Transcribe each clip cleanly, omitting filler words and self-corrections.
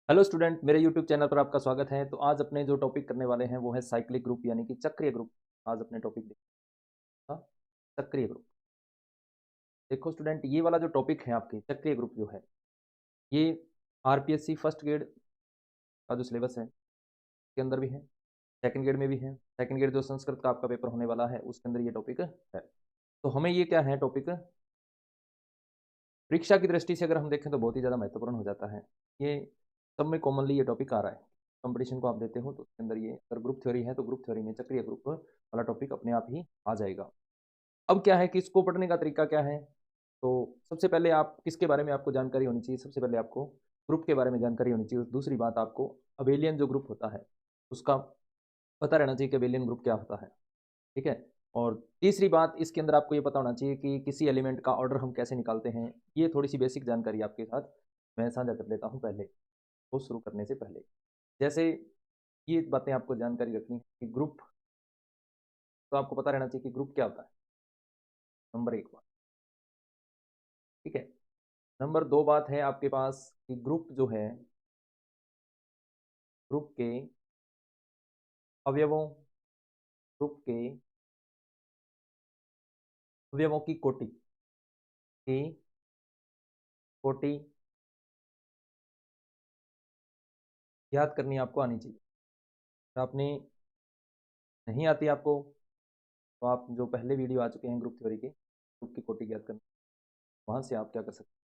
Hello student, मेरे YouTube channel पर आपका स्वागत है। तो आज अपने जो टॉपिक करने वाले हैं वो है साइक्लिक ग्रुप यानी कि चक्रीय ग्रुप। आज अपने टॉपिक देखा चक्रीय ग्रुप। देखो स्टूडेंट, ये वाला जो टॉपिक है आपके चक्रीय ग्रुप जो है ये आरपीएससी फर्स्ट ग्रेड का जो सिलेबस है उसके अंदर भी है, सेकंड ग्रेड में भी है। सेकंड ग्रेड जो संस्कृत का आपका पेपर होने वाला है उसके अंदर ये टॉपिक है। तो हमें ये क्या है टॉपिक, परीक्षा की दृष्टि से अगर हम देखें तो बहुत ही ज़्यादा महत्वपूर्ण हो जाता है। ये सब में कॉमनली ये टॉपिक आ रहा है। कंपटीशन को आप देते हो तो उसके अंदर ये अगर ग्रुप थ्योरी है तो ग्रुप थ्योरी में चक्रीय ग्रुप वाला टॉपिक अपने आप ही आ जाएगा। अब क्या है कि इसको पढ़ने का तरीका क्या है। तो सबसे पहले आप किसके बारे में आपको जानकारी होनी चाहिए, सबसे पहले आपको ग्रुप के बारे में जानकारी होनी चाहिए। दूसरी बात, आपको अबेलियन जो ग्रुप होता है उसका पता रहना चाहिए कि अबेलियन ग्रुप क्या होता है। ठीक है। और तीसरी बात, इसके अंदर आपको ये पता होना चाहिए कि किसी एलिमेंट का ऑर्डर हम कैसे निकालते हैं। ये थोड़ी सी बेसिक जानकारी आपके साथ मैं साझा कर लेता हूँ पहले, वो शुरू करने से पहले। जैसे ये बातें आपको जानकारी रखनी है कि ग्रुप, तो आपको पता रहना चाहिए कि ग्रुप क्या होता है, नंबर एक बात। ठीक है। नंबर दो बात है आपके पास कि ग्रुप जो है, ग्रुप के अवयवों, ग्रुप के अवयवों की कोटि याद करनी आपको आनी चाहिए। अगर आपने नहीं आती आपको तो आप जो पहले वीडियो आ चुके हैं ग्रुप थ्योरी के, ग्रुप की कोटि ज्ञात करनी, वहाँ से आप क्या कर सकते हैं,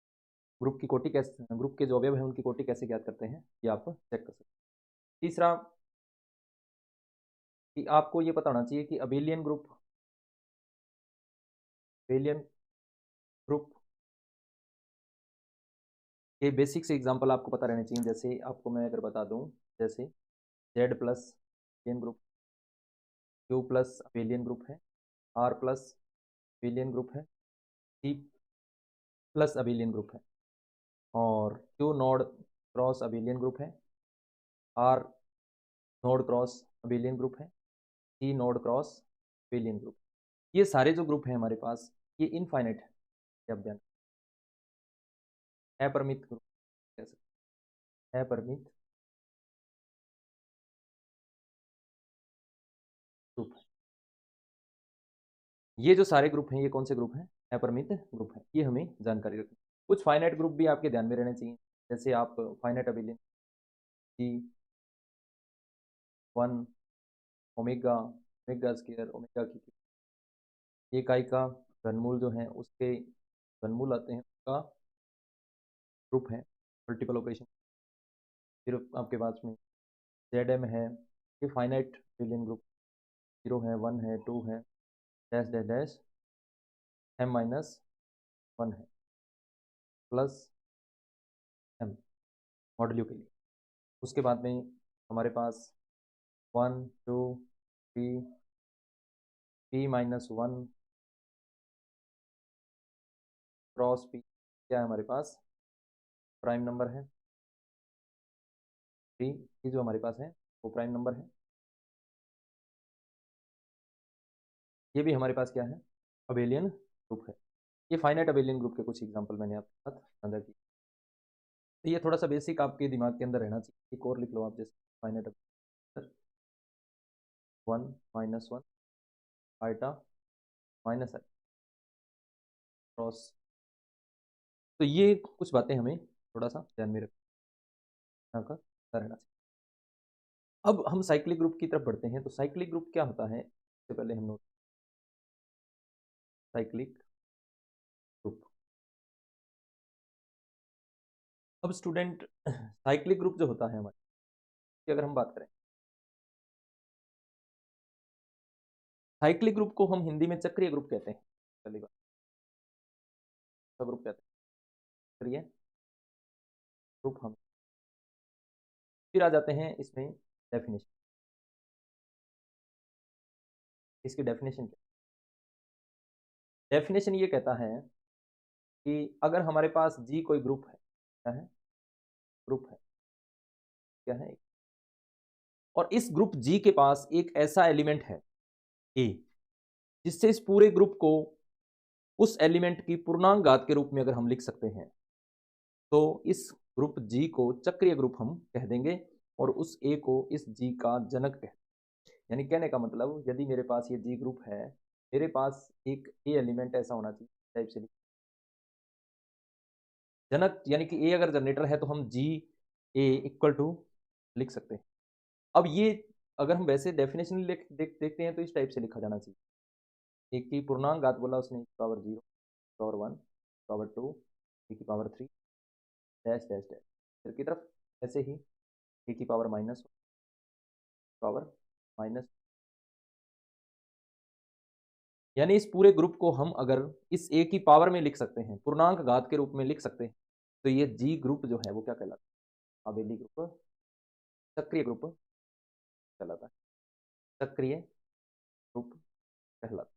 ग्रुप की कोटि कैसे, ग्रुप के जो अवयव हैं उनकी कोटि कैसे ज्ञात करते हैं ये आप चेक कर सकते हैं। तीसरा कि आपको ये पता होना चाहिए कि अबेलियन ग्रुप के बेसिक से एग्जांपल आपको पता रहने चाहिए। जैसे आपको मैं अगर बता दूं, जैसे Z plus abelian group, Q plus abelian group है, आर प्लस अबेलियन ग्रुप है, सी प्लस अबेलियन ग्रुप है, और Q naught cross abelian group है, R naught cross abelian group है, C naught cross abelian group. ये सारे जो group हैं हमारे पास ये इनफाइनाइट है, ये आप जान, अपरिमित ग्रुप कह सकते हैं, अपरिमित ग्रुप है। ये जो सारे ग्रुप हैं ये कौन से ग्रुप हैं, अपरिमित ग्रुप है। ये हमें जानकारी रखनी। कुछ फाइनाइट ग्रुप भी आपके ध्यान में रहने चाहिए। जैसे आप finite abelian G one, omega, omega square, omega की इकाई का घनमूल जो है उसके घनमूल आते हैं, उसका ग्रुप है मल्टीपल ऑपरेशन। फिर आपके पास में जेड एम है, ये फाइनाइट अबेलियन ग्रुप, जीरो है, वन है, टू है, dash dash dash, M minus one है, प्लस एम मॉडल्यू के लिए। उसके बाद में हमारे पास one, two, three, P minus one cross P, क्या है हमारे पास, प्राइम नंबर है। पी की जो हमारे पास है वो प्राइम नंबर है। ये भी हमारे पास क्या है, अबेलियन ग्रुप है। ये फाइनाइट अबेलियन ग्रुप के कुछ एग्जांपल मैंने आपके साथ साझा किए। तो ये थोड़ा सा बेसिक आपके दिमाग के अंदर रहना चाहिए। एक और लिख लो आप, जैसे finite one minus one eta minus I cross. तो ये कुछ बातें हमें थोड़ा सा ध्यान में रखना का रहना चाहिए। अब हम साइक्लिक ग्रुप की तरफ बढ़ते हैं। तो साइक्लिक ग्रुप क्या होता है, इससे पहले हम नोट, साइक्लिक ग्रुप। अब स्टूडेंट साइक्लिक ग्रुप जो होता है हमारे की अगर हम बात करें, साइक्लिक ग्रुप को हम हिंदी में चक्रीय ग्रुप कहते हैं। पहली बात, सब ग्रुप कहते हैं चक्रीय ग्रुप हम। फिर आ जाते हैं इसमें डेफिनेशन, इसकी डेफिनेशन क्या, डेफिनेशन ये कहता है कि अगर हमारे पास जी कोई ग्रुप है, क्या है, ग्रुप है, क्या है, और इस ग्रुप जी के पास एक ऐसा एलिमेंट है ए, जिससे इस पूरे ग्रुप को उस एलिमेंट की पूर्णांक घात के रूप में अगर हम लिख सकते हैं, तो इस ग्रुप जी को चक्रीय ग्रुप हम कह देंगे और उस ए को इस जी का जनक कह, यानी कहने का मतलब यदि मेरे पास ये जी ग्रुप है, मेरे पास एक ए एलिमेंट ऐसा होना चाहिए टाइप से जनक, यानी कि ए अगर जनरेटर है तो हम जी ए इक्वल टू लिख सकते हैं। अब ये अगर हम वैसे डेफिनेशन देखते हैं तो इस टाइप से लिखा जाना चाहिए। ए की पूर्णांक घात बोला उसने, e की पावर 0, पावर 1, पावर 2, ए की पावर 3, डैश डैश डैश, फिर की तरफ ऐसे ही ए की पावर माइनस पावर माइनस, यानी इस पूरे ग्रुप को हम अगर इस ए की पावर में लिख सकते हैं, पूर्णांक घात के रूप में लिख सकते हैं, तो ये जी ग्रुप जो है वो क्या कहलाता है? आबेली ग्रुप, सक्रिय ग्रुप कहलाता है, सक्रिय ग्रुप कहलाता है।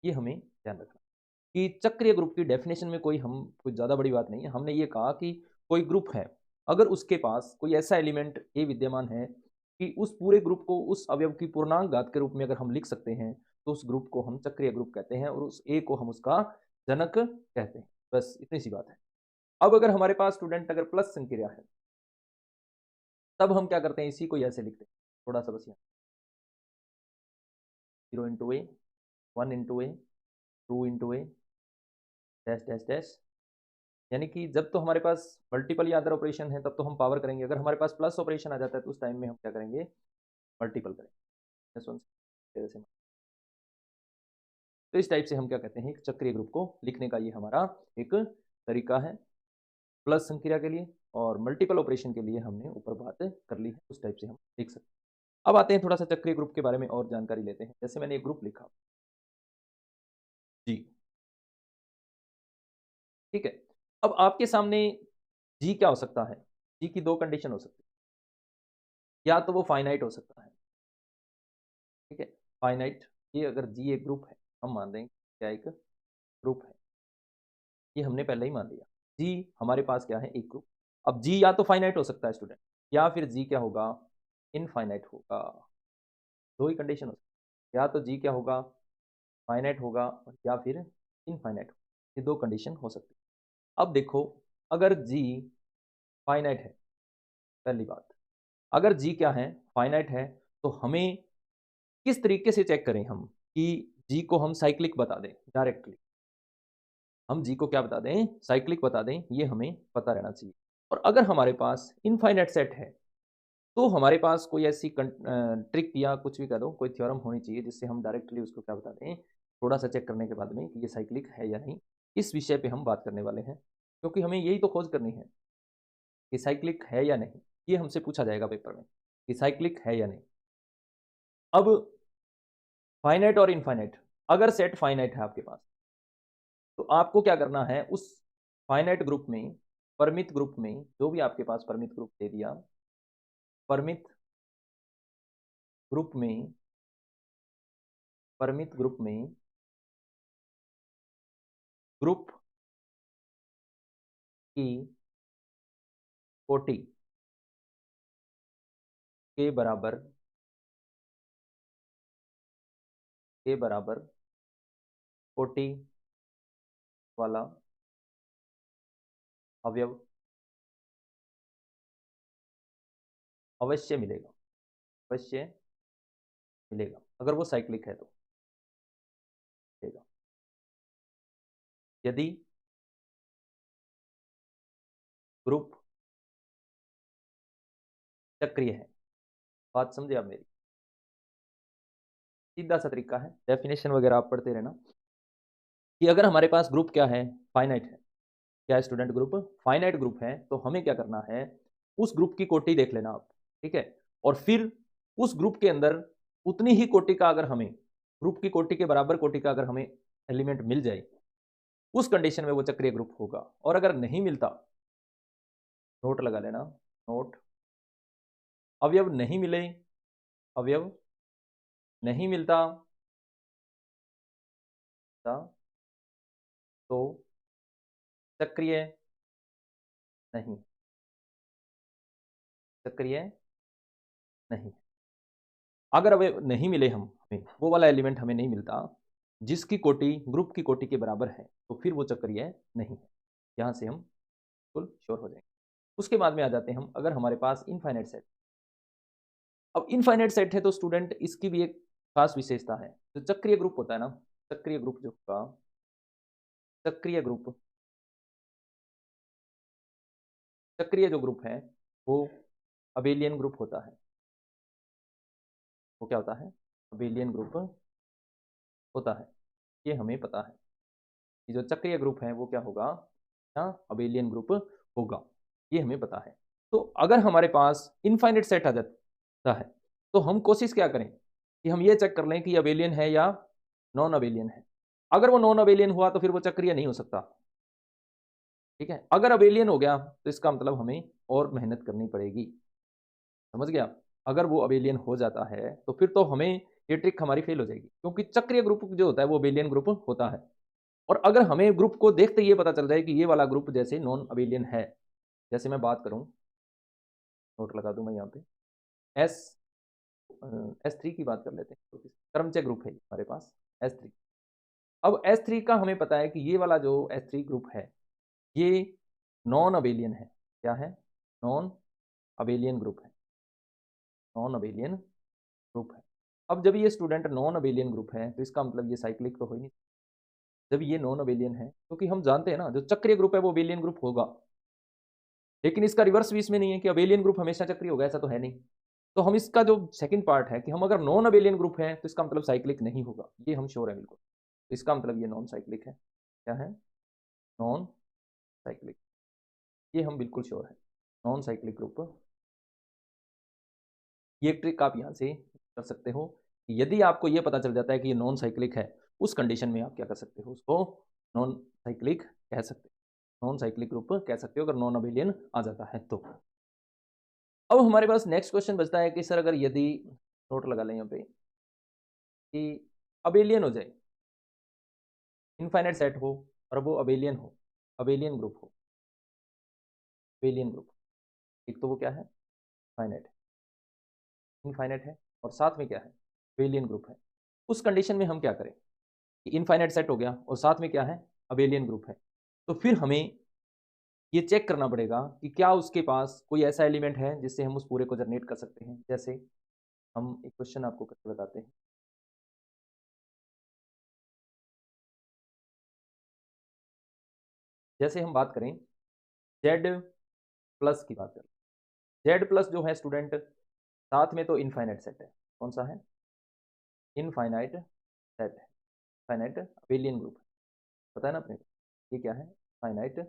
ये हमें ध्यान रखना कि चक्रीय ग्रुप की डेफिनेशन में कोई ज़्यादा बड़ी बात नहीं है। हमने ये कहा कि कोई ग्रुप है, अगर उसके पास कोई ऐसा एलिमेंट ए विद्यमान है कि उस पूरे ग्रुप को उस अवयव की पूर्णांक घात के रूप में अगर हम लिख सकते हैं, तो उस ग्रुप को हम चक्रीय ग्रुप कहते हैं और उस ए को हम उसका जनक कहते हैं। बस इतनी सी बात है। अब अगर हमारे पास स्टूडेंट अगर प्लस संक्रिया है, तब हम क्या करते हैं, इसी को ऐसे लिखते हैं, थोड़ा सा बस यहाँ 0 इंटू ए, 1 इंटू ए, 2 इंटू ए, डैश डैश डैश, यानी कि जब तो हमारे पास मल्टीपल या अदर ऑपरेशन है तब तो हम पावर करेंगे, अगर हमारे पास प्लस ऑपरेशन आ जाता है तो उस टाइम में हम क्या करेंगे, मल्टीपल करेंगे। तो इस टाइप से हम क्या कहते हैं, एक चक्रीय ग्रुप को लिखने का ये हमारा एक तरीका है प्लस संक्रिया के लिए, और मल्टीपल ऑपरेशन के लिए हमने ऊपर बात कर ली है, उस टाइप से हम लिख सकते हैं। अब आते हैं थोड़ा सा चक्रीय ग्रुप के बारे में और जानकारी लेते हैं। जैसे मैंने एक ग्रुप लिखा जी, ठीक है। अब आपके सामने जी क्या हो सकता है, जी की दो कंडीशन हो सकती है, या तो वो फाइनाइट हो सकता है, ठीक है, फाइनाइट, ये अगर जी एक ग्रुप है, हम मान दें क्या एक ग्रुप है, ये हमने पहले ही मान लिया, जी हमारे पास क्या है, एक ग्रुप। अब जी या तो फाइनाइट हो सकता है स्टूडेंट, या फिर जी क्या होगा, इनफाइनाइट होगा। दो ही कंडीशन हो सकती है, या तो जी क्या होगा, फाइनाइट होगा, या फिर इनफाइनाइट होगा। ये दो कंडीशन हो सकती है। अब देखो, अगर जी फाइनाइट है, पहली बात, अगर जी क्या है, फाइनाइट है, तो हमें किस तरीके से चेक करें हम कि जी को हम साइक्लिक बता दें डायरेक्टली, हम जी को क्या बता दें, साइक्लिक बता दें, ये हमें पता रहना चाहिए। और अगर हमारे पास इनफाइनाइट सेट है, तो हमारे पास कोई ऐसी ट्रिक या कुछ भी कह दो, कोई थ्योरम होनी चाहिए जिससे हम डायरेक्टली उसको क्या बता दें, थोड़ा सा चेक करने के बाद में कि ये साइक्लिक है या नहीं। इस विषय पे हम बात करने वाले हैं, क्योंकि हमें यही तो खोज करनी है कि साइक्लिक है या नहीं। ये हमसे पूछा जाएगा पेपर में कि साइक्लिक है या नहीं। अब फाइनाइट और इनफाइनाइट, अगर सेट फाइनाइट है आपके पास, तो आपको क्या करना है, उस फाइनाइट ग्रुप में, परमित ग्रुप में, जो भी आपके पास परमित ग्रुप दे दिया, परमित ग्रुप में, परमित ग्रुप में ग्रुप की कोटि के बराबर, के बराबर कोटि वाला अवयव अवश्य मिलेगा, अवश्य मिलेगा, अगर वो साइक्लिक है तो मिलेगा। यदि ग्रुप चक्रीय है, बात समझे आप मेरी, सीधा सा तरीका है, डेफिनेशन वगैरह आप पढ़ते रहना, कि अगर हमारे पास ग्रुप क्या है, फाइनाइट है, क्या है स्टूडेंट, ग्रुप फाइनाइट ग्रुप है, तो हमें क्या करना है, उस ग्रुप की कोटि देख लेना आप, ठीक है, और फिर उस ग्रुप के अंदर उतनी ही कोटि का, अगर हमें ग्रुप की कोटि के बराबर कोटि का अगर हमें एलिमेंट मिल जाए, उस कंडीशन में वो चक्रीय ग्रुप होगा। और अगर नहीं मिलता, नोट लगा लेना, नोट, अवयव नहीं मिले, अवयव नहीं मिलता तो चक्रीय नहीं, चक्रीय नहीं। अगर अवयव नहीं मिले, हमें वो वाला एलिमेंट हमें नहीं मिलता जिसकी कोटि ग्रुप की कोटि के बराबर है, तो फिर वो चक्रीय नहीं है। यहां से हम बिल्कुल श्योर हो जाएंगे। उसके बाद में आ जाते हैं हम, अगर हमारे पास इनफाइनाइट सेट। अब इनफाइनाइट सेट है तो स्टूडेंट इसकी भी एक खास विशेषता है, जो चक्रीय ग्रुप होता है ना, चक्रीय ग्रुप जो होगा, चक्रीय ग्रुप, चक्रीय जो ग्रुप है वो अबेलियन ग्रुप होता है। वो क्या होता है? अबेलियन ग्रुप होता है। ये हमें पता है कि जो चक्रीय ग्रुप है वो क्या होगा, अबेलियन ग्रुप होगा, ये हमें पता है। तो अगर हमारे पास इनफाइनाइट सेट आ जाता है तो हम कोशिश क्या करें कि हम ये चेक कर लें कि अबेलियन है या नॉन अबेलियन है। अगर वो नॉन अबेलियन हुआ तो फिर वो चक्रीय नहीं हो सकता, ठीक है। अगर अबेलियन हो गया तो इसका मतलब हमें और मेहनत करनी पड़ेगी, समझ गया। अगर वो अबेलियन हो जाता है तो फिर तो हमें ये ट्रिक हमारी फेल हो जाएगी, क्योंकि चक्रीय ग्रुप जो होता है वो अबेलियन ग्रुप होता है। और अगर हमें ग्रुप को देखते ही ये पता चल जाए कि ये वाला ग्रुप जैसे नॉन अबेलियन है, जैसे मैं बात करूं, नोट लगा दूं मैं यहाँ पे, एस S3 की बात कर लेते हैं, तो क्रमचय ग्रुप है हमारे पास S3। अब S3 का हमें पता है कि ये वाला जो S3 ग्रुप है ये नॉन अबेलियन है। क्या है? नॉन अबेलियन ग्रुप है, नॉन अबेलियन ग्रुप है। अब जब ये स्टूडेंट नॉन अबेलियन ग्रुप है तो इसका मतलब ये साइक्लिक तो हो ही नहीं। जब ये नॉन अबेलियन है, क्योंकि हम जानते हैं ना जो चक्रीय ग्रुप है वो अबेलियन ग्रुप होगा, लेकिन इसका रिवर्स भी इसमें नहीं है कि अबेलियन ग्रुप हमेशा चक्रीय होगा, ऐसा तो है नहीं। तो हम इसका जो सेकंड पार्ट है कि हम अगर नॉन अबेलियन ग्रुप है तो इसका मतलब साइक्लिक नहीं होगा, ये हम श्योर है बिल्कुल। तो इसका मतलब ये नॉन साइक्लिक है। क्या है? नॉन साइक्लिक, ये हम बिल्कुल श्योर है, नॉन साइक्लिक ग्रुप। ये ट्रिक आप यहाँ से कर सकते हो कि यदि आपको ये पता चल जाता है कि ये नॉन साइक्लिक है, उस कंडीशन में आप क्या कर सकते हो, उसको नॉन साइक्लिक कह सकते हो, नॉन साइक्लिक ग्रुप कह सकते हो अगर नॉन अबेलियन आ जाता है तो। अब हमारे पास नेक्स्ट क्वेश्चन बचता है कि सर अगर यदि, नोट लगा लें यहाँ पे, कि अबेलियन हो जाए, इनफाइनाइट सेट हो और वो अबेलियन हो, अबेलियन ग्रुप हो, अबेलियन ग्रुप, एक तो वो क्या है, फाइनाइट, इनफाइनाइट है, और साथ में क्या है, अबेलियन ग्रुप है। उस कंडीशन में हम क्या करें कि इनफाइनाइट सेट हो गया और साथ में क्या है, अबेलियन ग्रुप है। तो फिर हमें ये चेक करना पड़ेगा कि क्या उसके पास कोई ऐसा एलिमेंट है जिससे हम उस पूरे को जनरेट कर सकते हैं। जैसे हम एक क्वेश्चन आपको करके बताते हैं। जैसे हम बात करें जेड प्लस की बात करें, जेड प्लस जो है स्टूडेंट, साथ में तो इनफाइनाइट सेट है। कौन सा है? इनफाइनाइट सेट है, फाइनाइट अबेलियन ग्रुप है, पता है ना अपने को, ये क्या है, फाइनाइट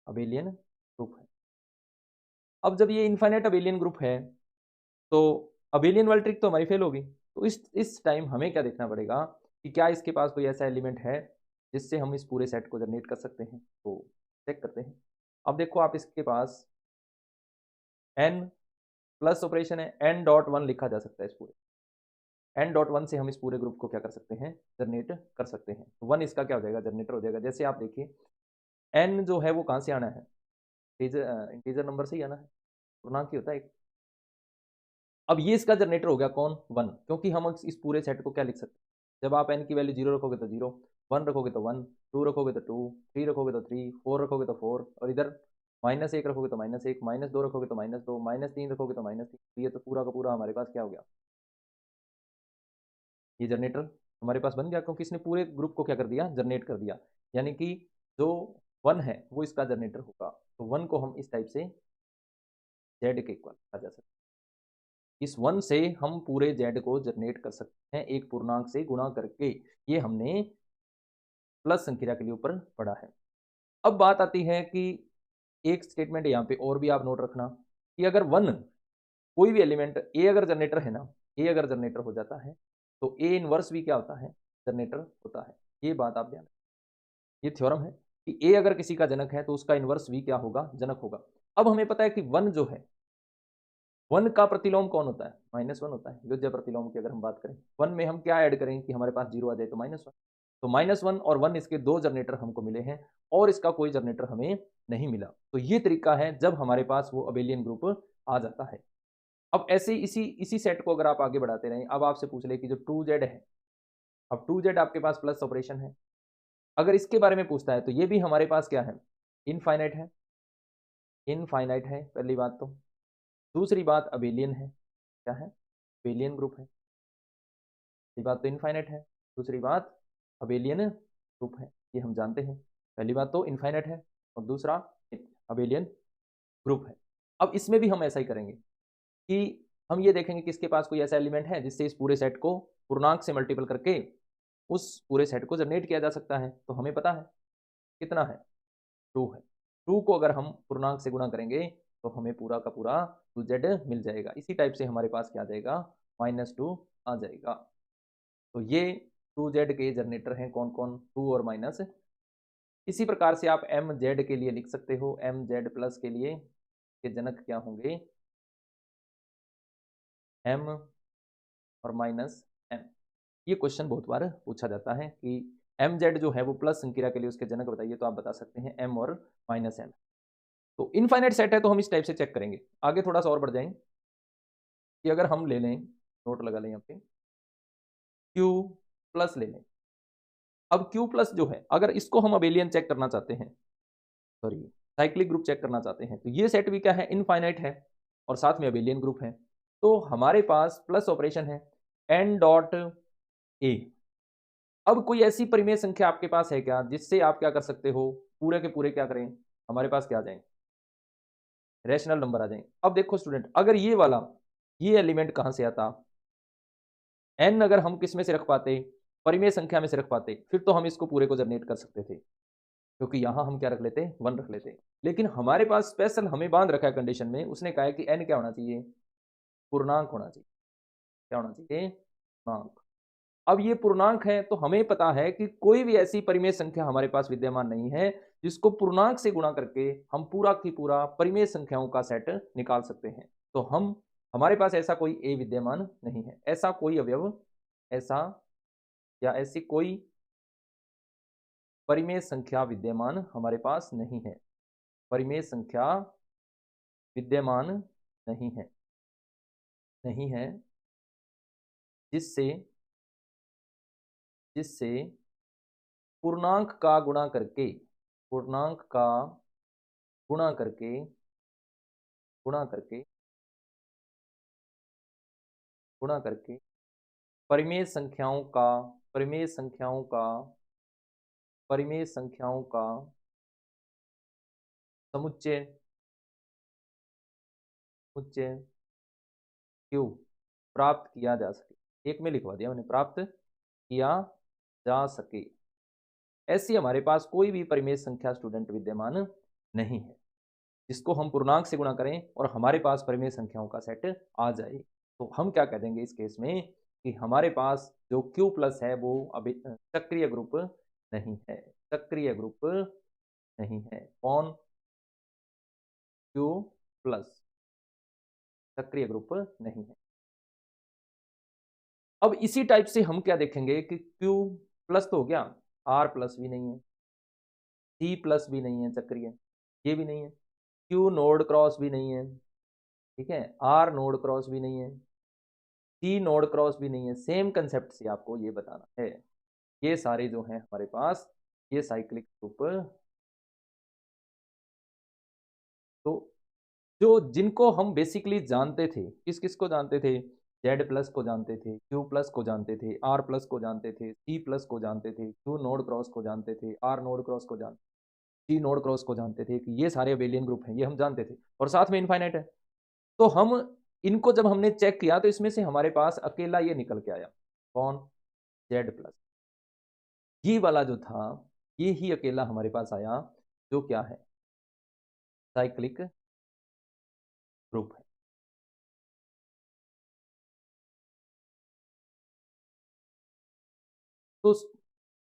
अबेलियन ग्रुप है। अब जब ये इनफाइनाइट अबेलियन ग्रुप है तो अबेलियन वाली ट्रिक तो हमारी फेल होगी। तो इस टाइम हमें क्या देखना पड़ेगा कि क्या इसके पास कोई ऐसा एलिमेंट है जिससे हम इस पूरे सेट को जनरेट कर सकते हैं। तो चेक करते हैं। अब देखो आप इसके पास n प्लस ऑपरेशन है, n डॉट वन लिखा जा सकता है इस पूरे, n डॉट वन से हम इस पूरे ग्रुप को क्या कर सकते हैं, जनरेट कर सकते हैं। तो वन इसका क्या हो जाएगा, जनरेटर हो जाएगा। जैसे आप देखिए n जो है वो कहाँ से आना है, इंटीजर नंबर से ही आना है, पूर्णांक ही होता है एक। अब ये इसका जनरेटर हो गया कौन, वन, क्योंकि हम इस पूरे सेट को क्या लिख सकते हैं, जब आप n की वैल्यू जीरो रखोगे तो जीरो, वन रखोगे तो वन, टू रखोगे तो टू, थ्री रखोगे तो थ्री, फोर रखोगे तो फोर, और इधर माइनस एक रखोगे तो माइनस एक, माइनस दो रखोगे तो माइनस दो, माइनस तीन रखोगे तो माइनस तीन। ये तो पूरा का पूरा हमारे पास क्या हो गया, ये जनरेटर हमारे पास बन गया, क्योंकि इसने पूरे ग्रुप को क्या कर दिया, जनरेट कर दिया। यानी कि जो वन है वो इसका जनरेटर होगा। तो वन को हम इस टाइप से जेड के इक्वल आ जा सकते हैं। इस वन से हम पूरे जेड को जनरेट कर सकते हैं एक पूर्णांक से गुणा करके। ये हमने प्लस संख्या के लिए ऊपर पढ़ा है। अब बात आती है कि एक स्टेटमेंट यहाँ पे और भी आप नोट रखना कि अगर वन, कोई भी एलिमेंट ए अगर जनरेटर है ना, ए अगर जनरेटर हो जाता है तो ए इनवर्स भी क्या होता है, जनरेटर होता है। ये बात आप ध्यान, ये थ्योरम है कि ए अगर किसी का जनक है तो उसका इनवर्स भी क्या होगा, जनक होगा। अब हमें पता है कि वन जो है, वन का प्रतिलोम कौन होता है, माइनस वन होता है। योज्य प्रतिलोम की अगर हम बात करें, वन में हम क्या ऐड करें कि हमारे पास जीरो आ जाए, तो माइनस वन। तो माइनस वन और वन, इसके दो जनरेटर हमको मिले हैं और इसका कोई जनरेटर हमें नहीं मिला। तो ये तरीका है जब हमारे पास वो अबेलियन ग्रुप आ जाता है। अब ऐसे इसी इसी सेट को अगर आप आगे बढ़ाते रहें, अब आपसे पूछ ले कि जो टू जेड है, अब टू जेड आपके पास प्लस ऑपरेशन है, अगर इसके बारे में पूछता है तो ये भी हमारे पास क्या है, इनफाइनाइट है, इनफाइनाइट है पहली बात तो। दूसरी बात अबेलियन है, क्या है, अबेलियन ग्रुप है। पहली बात तो इनफाइनाइट है, दूसरी बात अबेलियन ग्रुप है, ये हम जानते हैं। पहली बात तो इनफाइनाइट है और दूसरा अबेलियन ग्रुप है। अब इसमें भी हम ऐसा ही करेंगे कि हम ये देखेंगे कि इसके पास कोई ऐसा एलिमेंट है जिससे इस पूरे सेट को पूर्णांक से मल्टीपल करके उस पूरे सेट को जनरेट किया जा सकता है। तो हमें पता है कितना है, 2 है। 2 को अगर हम पूर्णांक से गुणा करेंगे तो हमें पूरा का पूरा 2z मिल जाएगा। इसी टाइप से हमारे पास क्या आ जाएगा, -2 आ जाएगा। तो ये 2z के जनरेटर हैं कौन कौन, 2 और माइनस। इसी प्रकार से आप mz के लिए लिख सकते हो, mz प्लस के लिए के जनक क्या होंगे, m और -m। ये क्वेश्चन बहुत बार पूछा जाता है कि mz जो है वो प्लस संक्रिया के लिए उसके जनक बताइए, तो आप बता सकते हैं m और -m। तो इनफाइनाइट सेट है तो हम इस टाइप से चेक करेंगे। आगे थोड़ा सा और बढ़ जाएं कि अगर हम ले लें, नोट लगा लें यहाँ पे, q प्लस ले लें। अब q प्लस जो है, अगर इसको हम अबेलियन चेक करना चाहते हैं, सॉरी साइक्लिक ग्रुप चेक करना चाहते हैं, तो ये सेट भी क्या है, इनफाइनाइट है और साथ में अबेलियन ग्रुप है। तो हमारे पास प्लस ऑपरेशन है n डॉट ए। अब कोई ऐसी परिमेय संख्या आपके पास है क्या जिससे आप क्या कर सकते हो, पूरे के पूरे क्या करें, हमारे पास क्या आ जाए, रैशनल नंबर आ जाए। अब देखो स्टूडेंट, अगर ये वाला ये एलिमेंट कहां से आता, n अगर हम किस में से रख पाते, परिमेय संख्या में से रख पाते, फिर तो हम इसको पूरे को जनरेट कर सकते थे, क्योंकि यहां हम क्या रख लेते, 1 रख लेते। लेकिन हमारे पास स्पेशल हमें बांध रखा है कंडीशन में, उसने कहा है कि n क्या होना चाहिए, पूर्णांक होना चाहिए। क्या होना चाहिए, पूर्णांक। अब ये पूर्णांक है तो हमें पता है कि कोई भी ऐसी परिमेय संख्या हमारे पास विद्यमान नहीं है जिसको पूर्णांक से गुणा करके हम पूरा की पूरा परिमेय संख्याओं का सेट निकाल सकते हैं। तो हमारे पास ऐसा कोई ए विद्यमान नहीं है, ऐसा कोई अवयव, ऐसा या ऐसी कोई परिमेय संख्या विद्यमान हमारे पास नहीं है, परिमेय संख्या विद्यमान नहीं है, नहीं है जिससे जिससे पूर्णांक का गुणा करके, पूर्णांक का गुणा करके, गुणा करके, गुणा करके परिमेय संख्याओं का, परिमेय संख्याओं का, परिमेय संख्याओं का समुच्चय, समुच्चय क्यों प्राप्त किया जा सके। एक में लिखवा दिया मैंने, प्राप्त किया जा सके। ऐसी हमारे पास कोई भी परिमेय संख्या स्टूडेंट विद्यमान नहीं है जिसको हम पूर्णांक से गुणा करें और हमारे पास परिमेय संख्याओं का सेट आ जाए। तो हम क्या कह देंगे इस केस में कि हमारे पास जो Q प्लस है वो अभी चक्रीय ग्रुप नहीं है, चक्रीय ग्रुप नहीं है। कौन, Q प्लस चक्रीय ग्रुप नहीं है। अब इसी टाइप से हम क्या देखेंगे कि Q प्लस तो हो गया, R प्लस भी नहीं है, C प्लस भी नहीं है चक्रीय, ये भी नहीं है, Q नोड क्रॉस भी नहीं है, ठीक है, R नोड क्रॉस भी नहीं है, C नोड क्रॉस भी नहीं है। सेम कंसेप्ट से आपको ये बताना है, ये सारे जो हैं हमारे पास ये साइक्लिक ग्रुप। तो जो जिनको हम बेसिकली जानते थे, किस किस को जानते थे, Z प्लस को जानते थे, Q प्लस को जानते थे, R प्लस को जानते थे, C प्लस को जानते थे, Q नोड क्रॉस को जानते थे, R नोड क्रॉस को जानते, C नोड क्रॉस को जानते थे, कि ये सारे अबेलियन ग्रुप हैं, ये हम जानते थे और साथ में इनफाइनाइट है। तो हम इनको जब हमने चेक किया तो इसमें से हमारे पास अकेला ये निकल के आया, कौन, Z प्लस। ये वाला जो था ये ही अकेला हमारे पास आया जो क्या है, साइक्लिक ग्रुप है। तो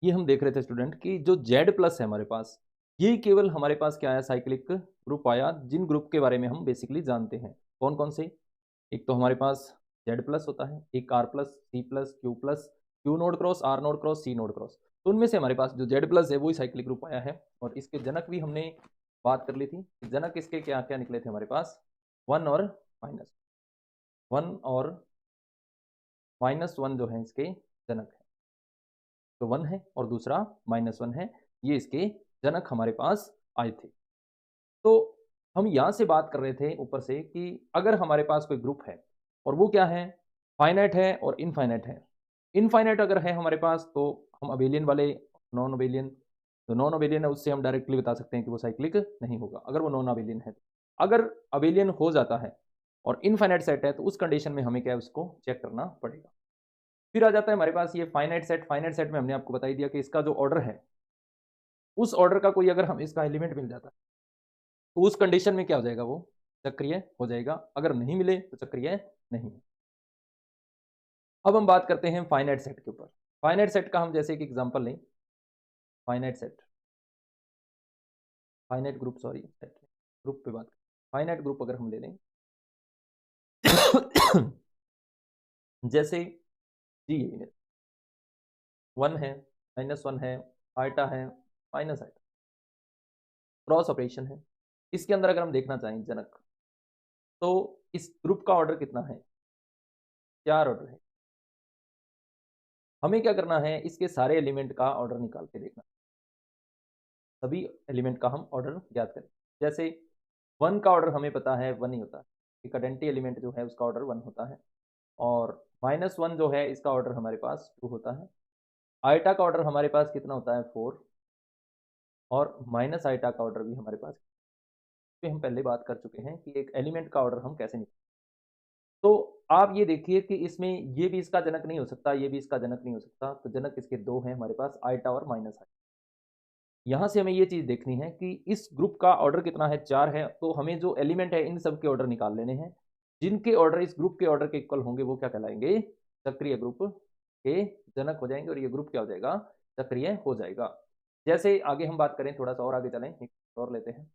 ये हम देख रहे थे स्टूडेंट कि जो Z प्लस है हमारे पास, ये केवल हमारे पास क्या आया, साइक्लिक ग्रुप आया जिन ग्रुप के बारे में हम बेसिकली जानते हैं। कौन कौन से, एक तो हमारे पास Z प्लस होता है, एक R plus, C plus, Q node cross, R node cross, C node cross. तो उनमें से हमारे पास जो Z प्लस है वही साइक्लिक ग्रुप आया है। और इसके जनक भी हमने बात कर ली थी, जनक इसके क्या क्या निकले थे हमारे पास, 1 और -1 और -1 जो है इसके जनक है। तो 1 है और दूसरा -1 है, ये इसके जनक हमारे पास आए थे। तो हम यहाँ से बात कर रहे थे ऊपर से कि अगर हमारे पास कोई ग्रुप है और वो क्या है, फाइनाइट है और इनफाइनाइट है। इनफाइनाइट अगर है हमारे पास तो हम अबेलियन वाले, नॉन अबेलियन, जो नॉन अबेलियन है उससे हम डायरेक्टली बता सकते हैं कि वो साइक्लिक नहीं होगा अगर वो नॉन अबेलियन है। अगर अबेलियन हो जाता है और इनफाइनाइट सेट है तो उस कंडीशन में हमें क्या है, उसको चेक करना पड़ेगा। फिर आ जाता है हमारे पास ये फाइनाइट सेट। फाइनाइट सेट में हमने आपको बता ही दिया कि इसका जो ऑर्डर है, उस ऑर्डर का कोई अगर हमें इसका एलिमेंट मिल जाता है तो उस कंडीशन में क्या हो जाएगा, वो चक्रीय हो जाएगा। अगर नहीं मिले तो चक्रीय नहीं। अब हम बात करते हैं फाइनाइट सेट के ऊपर। फाइनाइट सेट का हम जैसे एक एग्जांपल लें, finite set, finite group, sorry set group पे बात करें। फाइनाइट ग्रुप अगर हम ले लें जैसे जी ये 1 है, -1 है, आइटा है, माइनस आइटा, क्रॉस ऑपरेशन है। इसके अंदर अगर हम देखना चाहें जनक, तो इस ग्रुप का ऑर्डर कितना है, 4 ऑर्डर है। हमें क्या करना है, इसके सारे एलिमेंट का ऑर्डर निकाल के देखना, सभी एलिमेंट का हम ऑर्डर ज्ञात करें। जैसे 1 का ऑर्डर हमें पता है 1 ही होता है, एक आइडेंटिटी एलिमेंट जो है उसका ऑर्डर 1 होता है। और -1 जो है इसका ऑर्डर हमारे पास 2 होता है। आइटा का ऑर्डर हमारे पास कितना होता है, 4। और माइनस आइटा का ऑर्डर भी हमारे पास, पे हम पहले बात कर चुके हैं कि एक एलिमेंट का ऑर्डर हम कैसे निकालें। तो आप ये देखिए कि इसमें ये भी इसका जनक नहीं हो सकता, ये भी इसका जनक नहीं हो सकता, तो जनक इसके 2 हैं हमारे पास, आइटा और माइनस आइटा। यहाँ से हमें ये चीज़ देखनी है कि इस ग्रुप का ऑर्डर कितना है, 4 है, तो हमें जो एलिमेंट है इन सब के ऑर्डर निकाल लेने हैं। जिनके ऑर्डर इस ग्रुप के ऑर्डर के इक्वल होंगे वो क्या कहलाएंगे, चक्रीय ग्रुप के जनक हो जाएंगे और ये ग्रुप क्या हो जाएगा, चक्रीय हो जाएगा। जैसे आगे हम बात करें, थोड़ा सा और आगे चलें, एक और लेते हैं।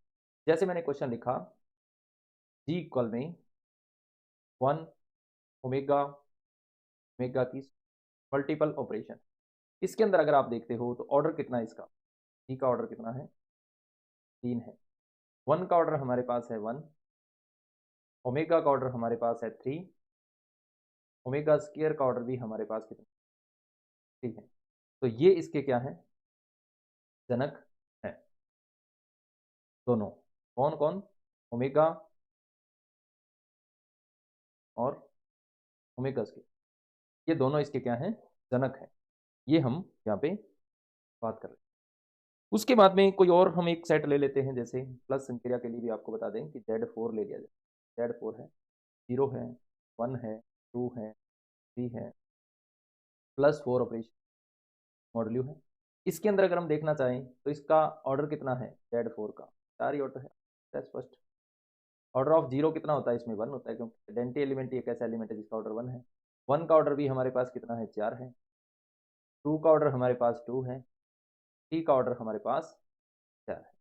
जैसे मैंने क्वेश्चन लिखा जी इक्वल में 1 ओमेगा, ओमेगा की मल्टीपल ऑपरेशन। इसके अंदर अगर आप देखते हो तो ऑर्डर कितना है इसका, जी का ऑर्डर कितना है, 3 है। 1 का ऑर्डर हमारे पास है 1, ओमेगा का ऑर्डर हमारे पास है 3, ओमेगा स्क्वायर का ऑर्डर भी हमारे पास कितना, ठीक है। तो ये इसके क्या है, जनक है दोनों। कौन कौन, ओमेगा और ओमेगा स्क्वायर, ये दोनों इसके क्या हैं, जनक हैं। ये हम यहाँ पे बात कर रहे हैं। उसके बाद में कोई और हम एक सेट ले लेते हैं, जैसे प्लस संक्रिया के लिए भी आपको बता दें कि Z4 ले लिया जाए। Z4 है, 0 है, 1 है, 2 है, 3 है, +4 ऑपरेशन मॉड्यूल है। इसके अंदर अगर हम देखना चाहें तो इसका ऑर्डर कितना है, Z4 का 4 ही ऑर्डर है स्पष्ट। ऑर्डर ऑफ 0 कितना होता है, इसमें 1 होता है, क्योंकि आइडेंटिटी एलिमेंट एक ऐसा एलिमेंट है जिसका ऑर्डर 1 है। 1 का ऑर्डर भी हमारे पास कितना है, 4 है। 2 का ऑर्डर हमारे पास 2 है। 3 का ऑर्डर हमारे पास 4 है।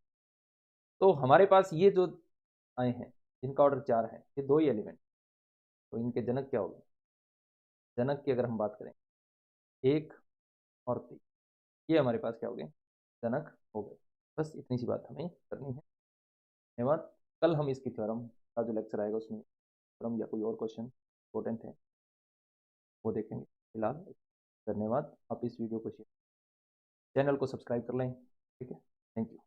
तो हमारे पास ये जो आए हैं जिनका ऑर्डर 4 है, ये 2 ही एलिमेंट, तो इनके जनक क्या होंगे, जनक की अगर हम बात करें 1 और 3, ये हमारे पास क्या हो गए, जनक हो गए। बस इतनी सी बात हमें करनी है। धन्यवाद। कल हम इसकी थ्योरम का जो लेक्चर आएगा उसमें थ्योरम या कोई और क्वेश्चन इंपॉर्टेंट है वो देखेंगे। फिलहाल धन्यवाद। आप इस वीडियो को शेयर, चैनल को सब्सक्राइब कर लें, ठीक है। Thank you.